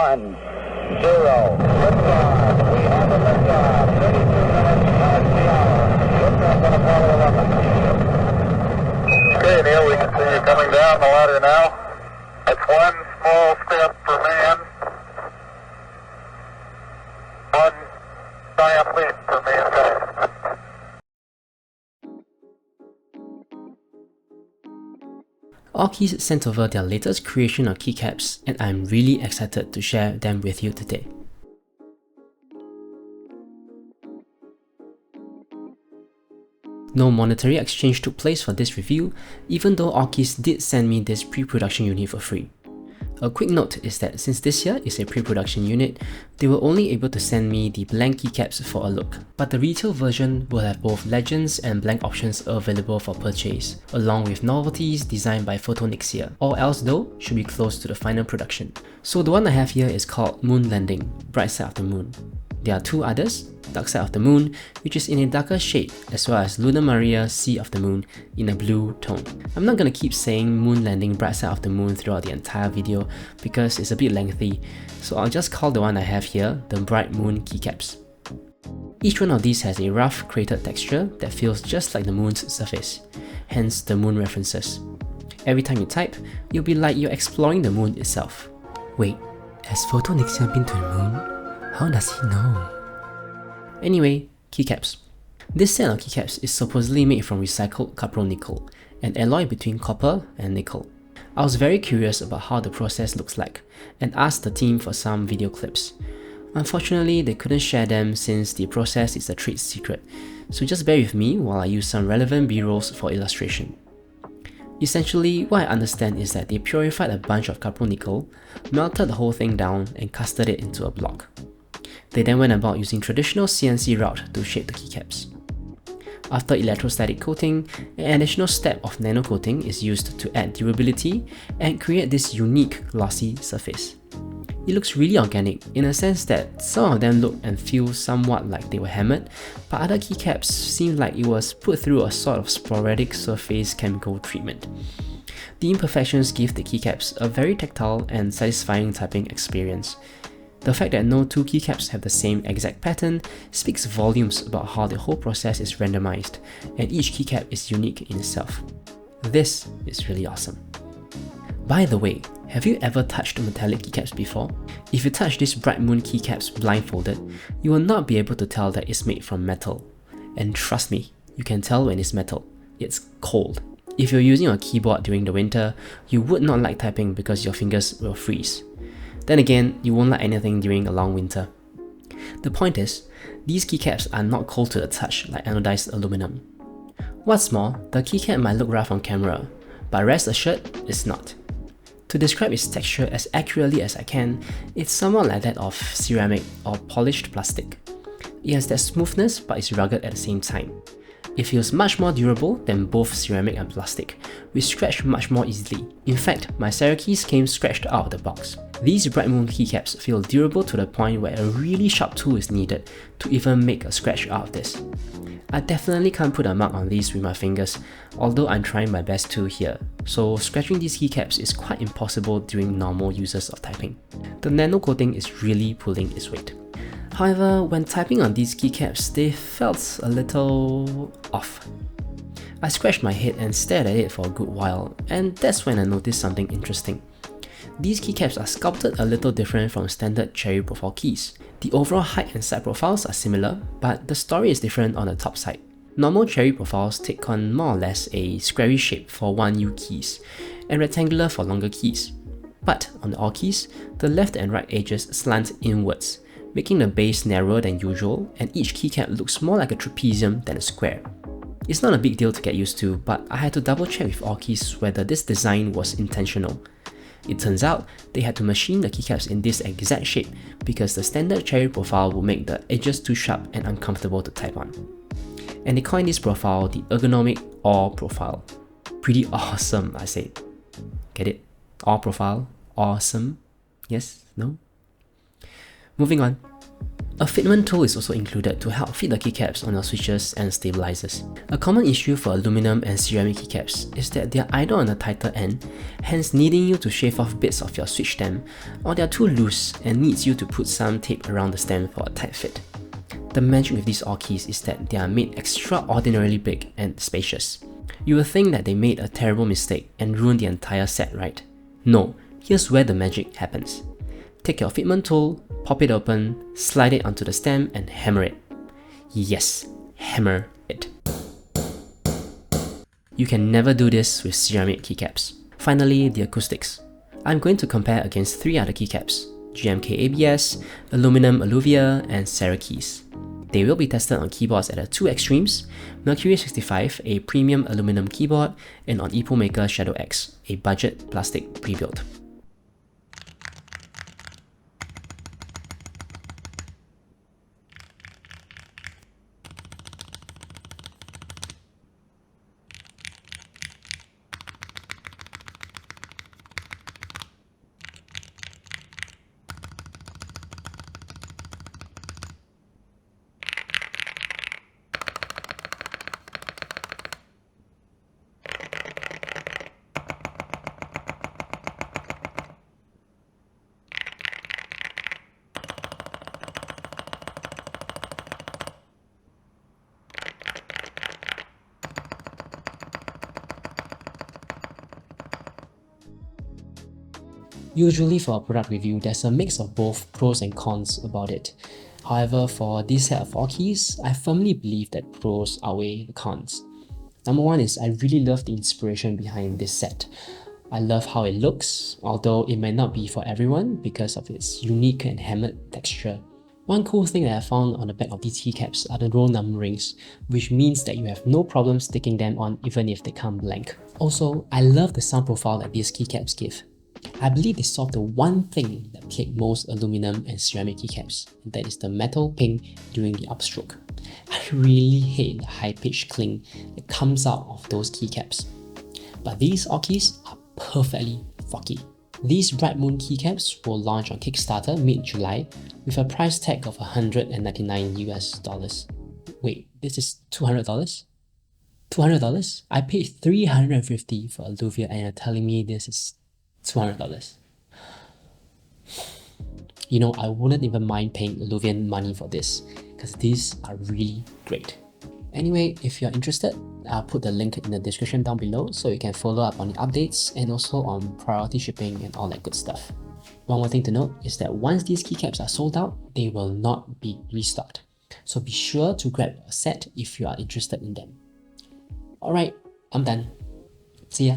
1, 0. Liftoff. We have a liftoff. 32 minutes past the hour. Liftoff on Apollo 11. Okay, Neil, we can see you coming down the ladder now. That's one small step for man, one giant leap for mankind. Awekeys sent over their latest creation of keycaps, and I'm really excited to share them with you today. No monetary exchange took place for this review, even though Awekeys did send me this pre-production unit for free. A quick note is that since this year is a pre-production unit, they were only able to send me the blank keycaps for a look, but the retail version will have both legends and blank options available for purchase, along with novelties designed by Photonixia. All else though should be close to the final production. So the one I have here is called Moon Landing, Bright Side of the Moon. There are two others, Dark Side of the Moon, which is in a darker shade, as well as Luna Maria, Sea of the Moon, in a blue tone. I'm not gonna keep saying Moon Landing, Bright Side of the Moon throughout the entire video because it's a bit lengthy, so I'll just call the one I have here the Bright Moon Keycaps. Each one of these has a rough cratered texture that feels just like the moon's surface, hence the moon references. Every time you type, you'll be like you're exploring the moon itself. Wait, has Photonixia been to the moon? How does he know? Anyway, keycaps. This set of keycaps is supposedly made from recycled cupronickel, an alloy between copper and nickel. I was very curious about how the process looks like and asked the team for some video clips. Unfortunately, they couldn't share them since the process is a trade secret, so just bear with me while I use some relevant b-rolls for illustration. Essentially, what I understand is that they purified a bunch of cupronickel, melted the whole thing down and casted it into a block. They then went about using traditional CNC route to shape the keycaps. After electrostatic coating, an additional step of nano coating is used to add durability and create this unique glossy surface. It looks really organic in a sense that some of them look and feel somewhat like they were hammered, but other keycaps seem like it was put through a sort of sporadic surface chemical treatment. The imperfections give the keycaps a very tactile and satisfying typing experience. The fact that no two keycaps have the same exact pattern speaks volumes about how the whole process is randomized, and each keycap is unique in itself. This is really awesome. By the way, have you ever touched metallic keycaps before? If you touch these Bright Moon keycaps blindfolded, you will not be able to tell that it's made from metal. And trust me, you can tell when it's metal. It's cold. If you're using a keyboard during the winter, you would not like typing because your fingers will freeze. Then again, you won't like anything during a long winter. The point is, these keycaps are not cold to the touch like anodized aluminum. What's more, the keycap might look rough on camera, but rest assured, it's not. To describe its texture as accurately as I can, it's somewhat like that of ceramic or polished plastic. It has that smoothness but is rugged at the same time. It feels much more durable than both ceramic and plastic, which scratch much more easily. In fact, my Keys came scratched out of the box. These Bright Moon keycaps feel durable to the point where a really sharp tool is needed to even make a scratch out of this. I definitely can't put a mark on these with my fingers, although I'm trying my best to here, so scratching these keycaps is quite impossible during normal uses of typing. The nano coating is really pulling its weight. However, when typing on these keycaps, they felt a little off. I scratched my head and stared at it for a good while, and that's when I noticed something interesting. These keycaps are sculpted a little different from standard cherry profile keys. The overall height and side profiles are similar, but the story is different on the top side. Normal cherry profiles take on more or less a squarey shape for 1U keys, and rectangular for longer keys. But on the Awekeys, the left and right edges slant inwards, making the base narrower than usual, and each keycap looks more like a trapezium than a square. It's not a big deal to get used to, but I had to double check with Awekeys whether this design was intentional. It turns out they had to machine the keycaps in this exact shape because the standard cherry profile would make the edges too sharp and uncomfortable to type on. And they coined this profile the ergonomic Awe profile. Pretty awesome, I say. Get it? Awe profile? Awesome? Yes? No? Moving on. A fitment tool is also included to help fit the keycaps on your switches and stabilizers. A common issue for aluminum and ceramic keycaps is that they are either on the tighter end, hence needing you to shave off bits of your switch stem, or they are too loose and needs you to put some tape around the stem for a tight fit. The magic with these Awekeys is that they are made extraordinarily big and spacious. You will think that they made a terrible mistake and ruined the entire set, right? No, here's where the magic happens. Take your fitment tool, pop it open, slide it onto the stem and hammer it. Yes, hammer it. You can never do this with ceramic keycaps. Finally, the acoustics. I'm going to compare against 3 other keycaps: GMK ABS, Aluminum Alluvia, and Awekeys. They will be tested on keyboards at the 2 extremes: Mercury 65, a premium aluminum keyboard, and on EpoMaker Shadow X, a budget plastic pre-built. Usually for a product review, there's a mix of both pros and cons about it. However, for this set of Awekeys, I firmly believe that pros outweigh the cons. Number one is I really love the inspiration behind this set. I love how it looks, although it might not be for everyone because of its unique and hammered texture. One cool thing that I found on the back of these keycaps are the roll numberings, which means that you have no problem sticking them on even if they come blank. Also, I love the sound profile that these keycaps give. I believe they solved the one thing that plagued most aluminum and ceramic keycaps, and that is the metal ping during the upstroke. I really hate the high-pitched cling that comes out of those keycaps. But these Awekeys are perfectly fucky. These Bright Moon keycaps will launch on Kickstarter mid-July with a price tag of $199 US. Wait, this is $200? $200? I paid $350 for Alluvia and you're telling me this is $200. You know, I wouldn't even mind paying Alluvian money for this because these are really great. Anyway, if you're interested, I'll put the link in the description down below so you can follow up on the updates and also on priority shipping and all that good stuff. One more thing to note is that once these keycaps are sold out, they will not be restocked. So be sure to grab a set if you are interested in them. Alright, I'm done. See ya.